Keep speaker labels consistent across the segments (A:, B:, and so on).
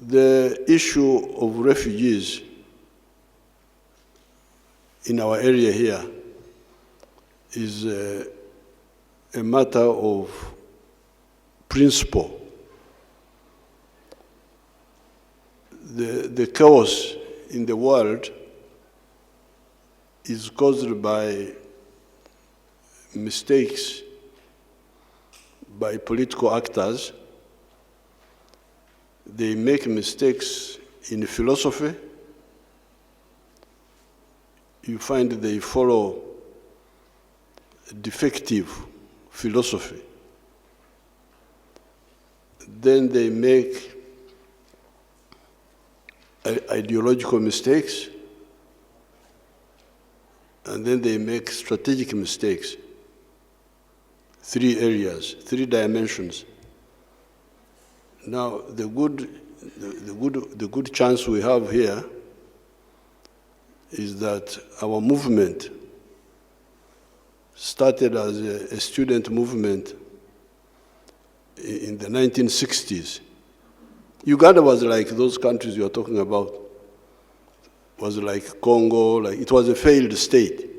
A: The issue of refugees in our area here is a matter of principle. The chaos in the world is caused by mistakes by political actors. They make mistakes in philosophy. You find they follow defective philosophy. Then they make ideological mistakes, and then they make strategic mistakes. 3 areas, 3 dimensions. Now, the good chance we have here is that our movement started as a student movement in the 1960s. Uganda was like those countries you are talking about. Was like Congo, like it was a failed state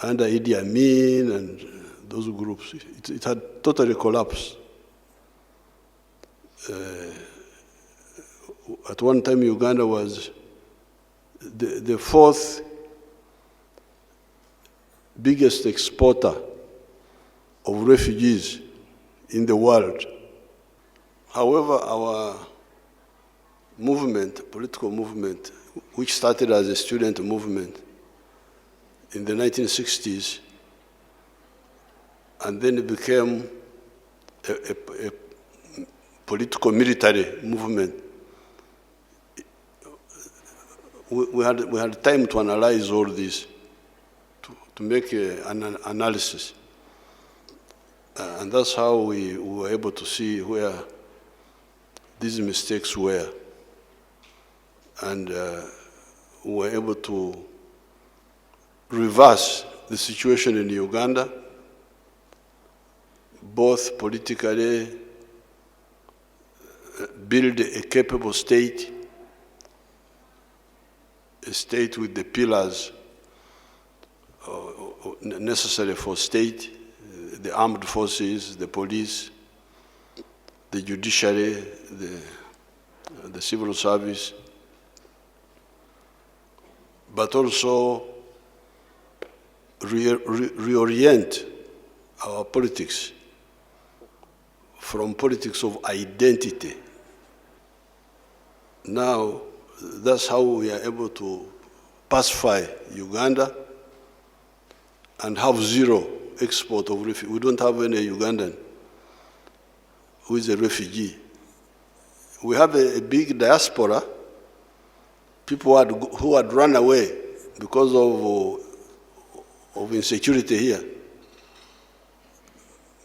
A: under Idi Amin and those groups. It had totally collapsed. At one time, Uganda was the 4th biggest exporter of refugees in the world. However, our movement, political movement, which started as a student movement in the 1960s, and then it became a political military movement. We had time to analyze all this, to make an analysis. And that's how we were able to see where these mistakes were. And we were able to reverse the situation in Uganda, both politically, build a capable state, a state with the pillars necessary for state, the armed forces, the police, the judiciary, the civil service, but also reorient our politics from politics of identity. Now, that's how we are able to pacify Uganda and have 0 export of refugees. We don't have any Ugandan who is a refugee. We have a big diaspora, people who had run away because of insecurity here.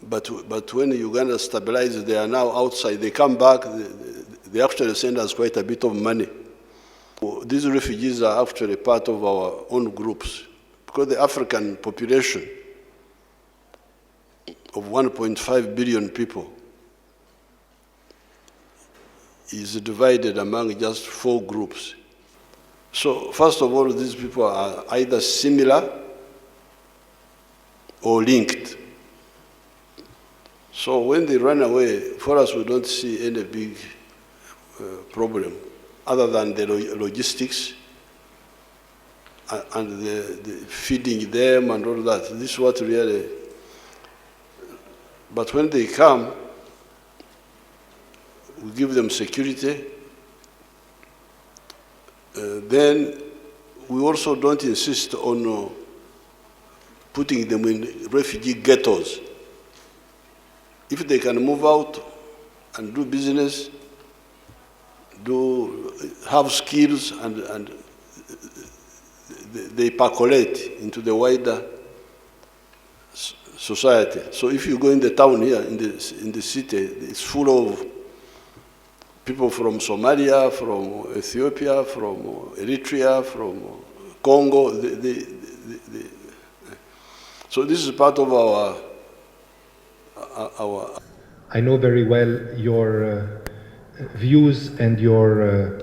A: But when Uganda stabilized, they are now outside. They come back, they actually send us quite a bit of money. These refugees are actually part of our own groups, because the African population of 1.5 billion people is divided among just 4 groups. So first of all, these people are either similar or linked. So when they run away, for us, we don't see any big problem other than the logistics and the feeding them and all that. This is what really. But when they come, we give them security. Then we also don't insist on putting them in refugee ghettos. If they can move out and do business, have skills, and they percolate into the wider society. So if you go in the town here, in the city, it's full of people from Somalia, from Ethiopia, from Eritrea, from Congo. So this is part of our.
B: I know very well your views and your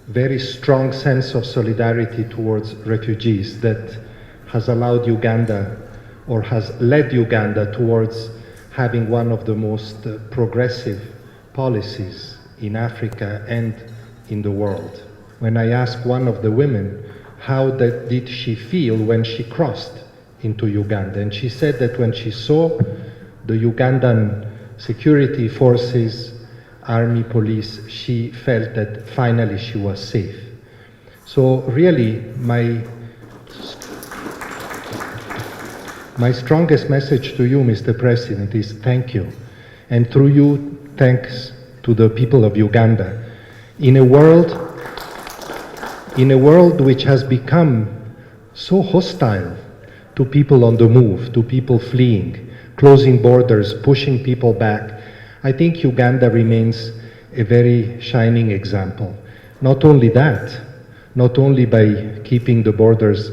B: very strong sense of solidarity towards refugees that has allowed Uganda, or has led Uganda towards having one of the most progressive policies in Africa and in the world. When I asked one of the women how did she feel when she crossed into Uganda, and she said that when she saw the Ugandan security forces, army, police, she felt that finally she was safe. So really, my strongest message to you, Mr. President, is thank you. And through you, thanks to the people of Uganda. In a world which has become so hostile to people on the move, to people fleeing, closing borders, pushing people back, I think Uganda remains a very shining example. Not only that, not only by keeping the borders,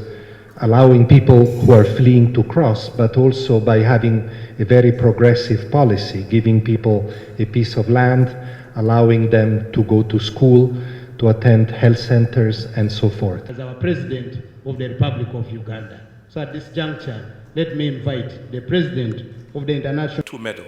B: allowing people who are fleeing to cross, but also by having a very progressive policy, giving people a piece of land, allowing them to go to school, to attend health centers, and so forth.
C: As our President of the Republic of Uganda. So at this juncture, let me invite the President of the International...
D: 2 medals.